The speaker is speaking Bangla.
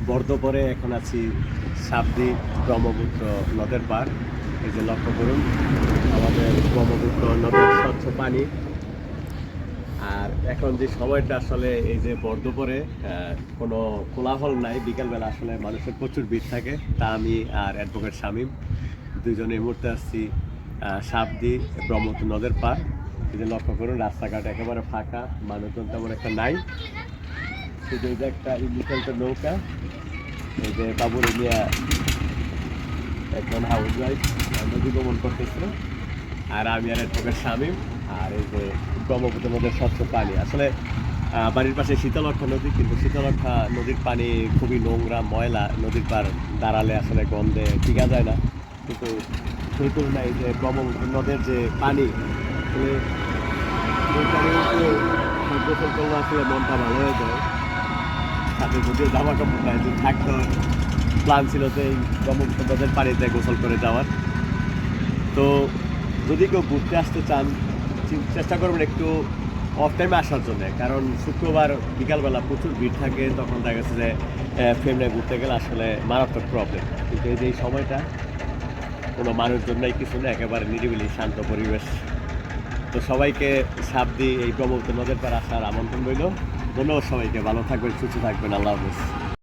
বর্ধপরে এখন আছি সাবদি ব্রহ্মপুত্র নদের পার। এই যে লক্ষ্য করুন আমাদের ব্রহ্মপুত্র নদের স্বচ্ছ পানি। আর এখন যে সময়টা আসলে এই যে বর্ধপরে কোনো কোলাহল নাই, বিকালবেলা আসলে মানুষের প্রচুর ভিড় থাকে। তা আমি আর অ্যাডভোকেট শামীম দুইজনে এই মুহূর্তে আসছি সাবদি ব্রহ্মপুত্র নদের পার। এই যে লক্ষ্য করুন রাস্তাঘাট একেবারে ফাঁকা, মানুষজন তেমন একটা নাই, শুধু এই যে একটা ইলিফ্যান্টের নৌকা, এই যে বাবুর মিয়া একজন হাউস ওয়াইফ নদী ভ্রমণ করতেছিল, আর আমি আর অ্যাডভোকেট শামীম। আর এই যে ব্রহ্মপুত্র নদের স্বচ্ছ পানি, আসলে বাড়ির পাশে শীতলক্ষা নদী, কিন্তু শীতলক্ষা নদীর পানি খুবই নোংরা ময়লা, নদীর পার দাঁড়ালে আসলে গন্ধে টিকা যায় না। কিন্তু সেই তুলনায় এই যে ব্রহ্মপুত্র নদের যে পানি, আসলে ওই পানি গোসল করলে আসলে মনটা ভালো হয়ে যায়। সাথে যদিও জামা কাপড় নাই, যদি থাকতো প্ল্যান ছিল যে এই ব্রহ্মপুত্র নদের পানিতে গোসল করে যাওয়ার। তো যদি কেউ ঘুরতে আসতে চান চেষ্টা করবেন একটু অফ টাইমে আসার জন্য, কারণ শুক্রবার বিকালবেলা প্রচুর ভিড় থাকে, তখন দেখা গেছে যে ফ্যামিলি ঘুরতে গেলে আসলে মারাত্মক প্রবলেম। কিন্তু এই যে এই সময়টা কোনো মানুষজন নাই, কিছু না, একেবারে নিরিবিলি শান্ত পরিবেশ। তো সবাইকে সাবধানে এই ব্রহ্মপুত্র নদের পার আসার আমন্ত্রণ রইল। ধন্যবাদ সবাইকে, ভালো থাকবেন, সুস্থ থাকবেন, আল্লাহ হাফেজ।